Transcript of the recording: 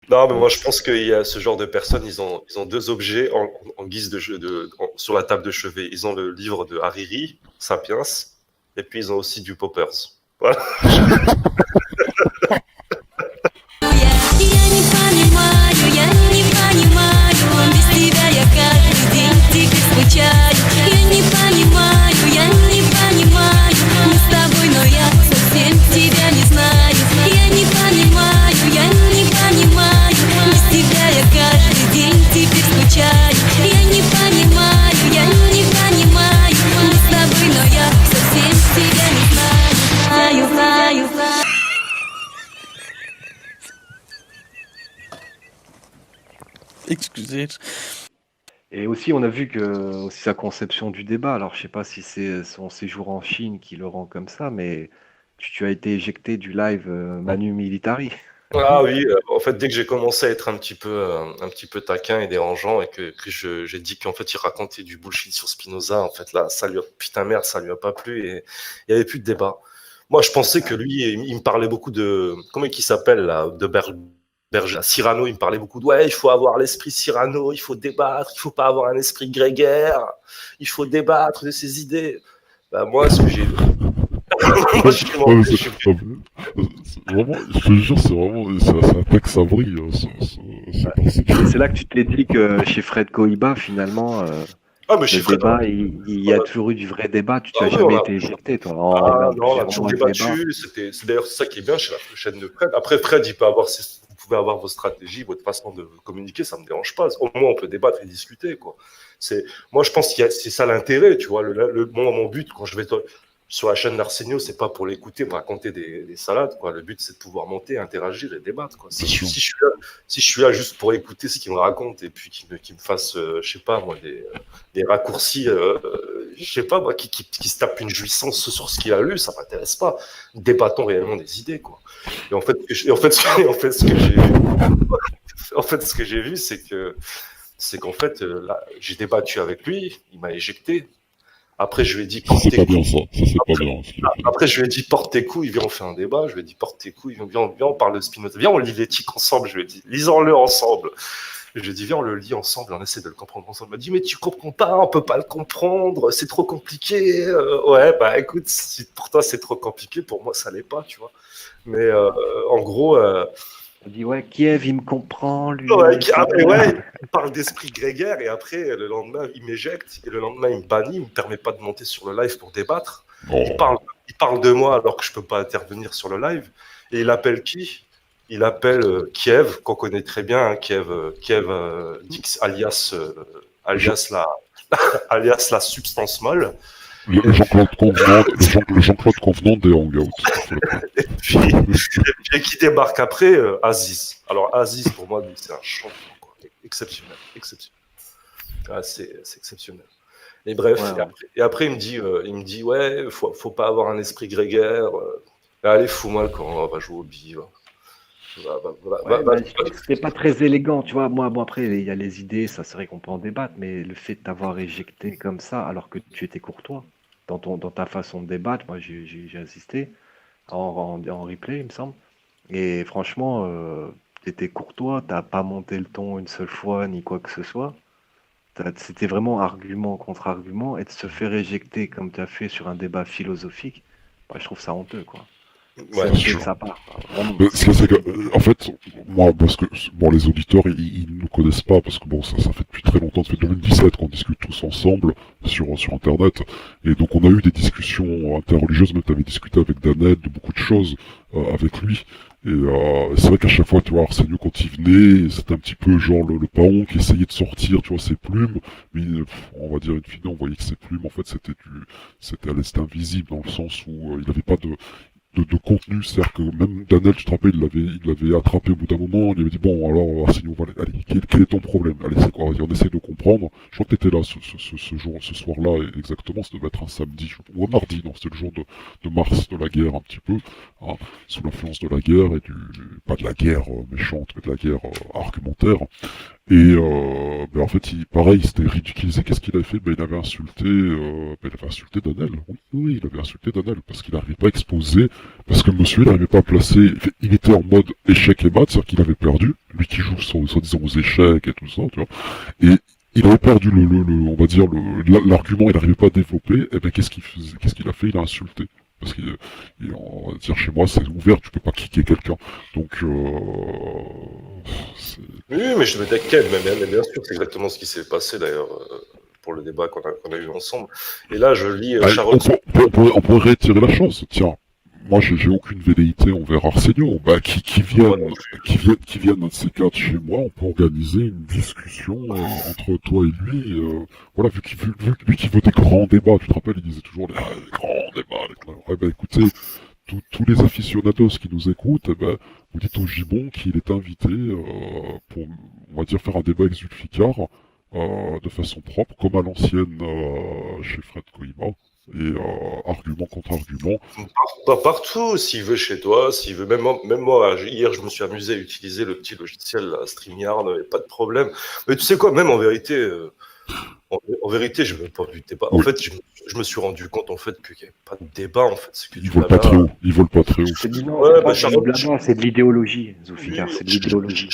Non, mais moi je pense qu'il y a ce genre de personnes, ils ont deux objets en guise sur la table de chevet. Ils ont le livre de Hariri, Sapiens, et puis ils ont aussi du Poppers. Voilà. Я не понимаю, я не понимаю, без тебя я каждый день теперь скучаю. Я не понимаю, мы с тобой, но я совсем тебя не знаю. Я не понимаю, без тебя я каждый день теперь скучаю. Я не понимаю, мы с тобой, но я совсем тебя не знаю. Excusez. Et aussi, on a vu que aussi sa conception du débat. Alors, je sais pas si c'est son séjour en Chine qui le rend comme ça, mais tu as été éjecté du live Manu Militari. Ah oui, en fait, dès que j'ai commencé à être un petit peu taquin et dérangeant, et j'ai dit qu'en fait, il racontait du bullshit sur Spinoza, en fait, là, putain merde, ça lui a pas plu, et il y avait plus de débat. Moi, je pensais que lui, il me parlait beaucoup comment il s'appelle, là, de Berger, Cyrano, il me parlait beaucoup ouais, il faut avoir l'esprit Cyrano, il faut débattre, il faut pas avoir un esprit grégaire, il faut débattre de ses idées. Bah, moi, ce que j'ai moi, Vraiment, je te jure, c'est un texte à brille, C'est là que tu t'es dit que chez Fred Koiba, finalement, mais chez le Fred, débat, il y a toujours eu du vrai débat. Tu n'as jamais été éjecté, toi. non, on a toujours débattu. C'est d'ailleurs ça qui est bien chez la chaîne de Fred. Après, Fred, vous pouvez avoir vos stratégies, votre façon de communiquer, ça me dérange pas. Au moins, on peut débattre et discuter, quoi. Moi, je pense c'est ça l'intérêt, tu vois. Mon but, quand je vais sur la chaîne d'Arsenio, c'est pas pour l'écouter, me raconter des salades, quoi. Le but, c'est de pouvoir monter, interagir et débattre, quoi. Si je suis là juste pour écouter ce qu'il me raconte et puis qu'il me fasse, je sais pas, moi, des raccourcis, je sais pas, moi, qui se tape une jouissance sur ce qu'il a lu, ça m'intéresse pas. Débattons réellement des idées, quoi. Et en fait, ce que j'ai vu, c'est qu'en fait, là, j'ai débattu avec lui, il m'a éjecté. Après, je lui ai dit, c'est pas bien ça, c'est pas bien. Après, je lui ai dit, porte tes couilles, viens, on fait un débat. Je lui ai dit, porte tes couilles, viens, on parle de Spinoza. Viens, on lit l'éthique ensemble. Je lui ai dit, lisons-le ensemble. Je lui ai dit, viens, on le lit ensemble, on essaie de le comprendre ensemble. Il m'a dit, mais tu comprends pas, on peut pas le comprendre, c'est trop compliqué. Ouais, bah écoute, si pour toi c'est trop compliqué, pour moi ça l'est pas, tu vois. Mais en gros. On dit, ouais, Kiev, il me comprend, lui. Ouais, il parle d'esprit grégaire et après, le lendemain, il m'éjecte et le lendemain, il me bannit, il me permet pas de monter sur le live pour débattre. Oh. Il parle de moi alors que je peux pas intervenir sur le live. Et il appelle qui? Il appelle Kiev, qu'on connaît très bien, hein, Kiev Dix, alias la substance molle. Le Jean-Claude Convenant des Hangouts. Et puis qui débarque après, Aziz. Alors Aziz, pour moi, c'est un champion, quoi. Exceptionnel. Ah, c'est exceptionnel. Et bref, ouais. Et après il me dit ouais, faut pas avoir un esprit grégaire. Allez, fous-moi le camp, on va jouer au billes. C'était pas très élégant, tu vois. Moi, bon, après, il y a les idées, ça serait qu'on peut en débattre, mais le fait de t'avoir éjecté comme ça, alors que tu étais courtois dans ta façon de débattre, moi, j'ai assisté en replay, il me semble. Et franchement, tu étais courtois, t'as pas monté le ton une seule fois, ni quoi que ce soit. C'était vraiment argument contre argument, et de se faire éjecter comme tu as fait sur un débat philosophique, je trouve ça honteux, quoi. Ouais, ça part. En fait, moi, parce que bon, les auditeurs, ils nous connaissent pas parce que bon, ça fait depuis très longtemps, ça fait 2017 qu'on discute tous ensemble sur Internet, et donc on a eu des discussions interreligieuses. Même t'avais discuté avec Danette de beaucoup de choses avec lui. Et c'est vrai qu'à chaque fois, tu vois, Arsenio, quand il venait, c'était un petit peu genre le paon qui essayait de sortir, tu vois, ses plumes, mais on va dire in fine, on voyait que ses plumes, en fait, c'était invisible dans le sens où il n'avait pas de contenu, c'est-à-dire que même Daniel, tu te rappelles, il l'avait attrapé au bout d'un moment, il lui avait dit bon alors Arsenio, allez, quel est ton problème, allez c'est quoi, on essaie de comprendre. Je crois que t'étais là ce soir-là exactement, ça devait être un samedi ou un mardi, non, c'était le jour de mars de la guerre un petit peu, hein, sous l'influence de la guerre et pas de la guerre méchante mais de la guerre argumentaire. Et ben en fait, pareil, il s'était ridiculisé. Qu'est-ce qu'il avait fait? Ben, il avait insulté Donnel. Oui, oui, il avait insulté Donnel parce qu'il n'arrivait pas à exposer, parce que monsieur, il n'arrivait pas à placer. Il était en mode échec et mat, c'est-à-dire qu'il avait perdu. Lui qui joue soi-disant aux échecs et tout ça, tu vois. Et il avait perdu on va dire l'argument, il n'arrivait pas à développer. Et ben qu'est-ce qu'il faisait? Qu'est-ce qu'il a fait? Il a insulté. Parce on va dire chez moi, c'est ouvert, tu peux pas kicker quelqu'un. Donc, c'est- Oui, mais je me décale, mais bien sûr, c'est exactement ce qui s'est passé d'ailleurs pour le débat qu'on a eu ensemble. Et là, je lis Ah, Sharon. on pourrait tirer la chance. Tiens, moi, j'ai aucune velléité envers Arsenio. Bah, qui viennent un de ces quatre chez moi, on peut organiser une discussion entre toi et lui. Voilà, vu qu'il veut des grands débats. Tu te rappelles, il disait toujours les grands débats. Ouais, bah, écoutez, tous les aficionados qui nous écoutent, eh ben, vous dites au Gibon qu'il est invité pour, on va dire, faire un débat avec Zulfikar de façon propre, comme à l'ancienne chez Fred Koïma, et argument contre argument. Partout, s'il veut chez toi, s'il veut, même moi, hier, je me suis amusé à utiliser le petit logiciel là, StreamYard, pas de problème. Mais tu sais quoi, même en vérité, en vérité, je ne veux pas du débat. Oui. En fait, je me suis rendu compte en fait qu'il n'y avait pas de débat. En fait, c'est que Ils volent pas très haut. Ils volent pas très haut. C'est Ouais, bah, c'est de l'idéologie, Zulfikar, c'est de l'idéologie.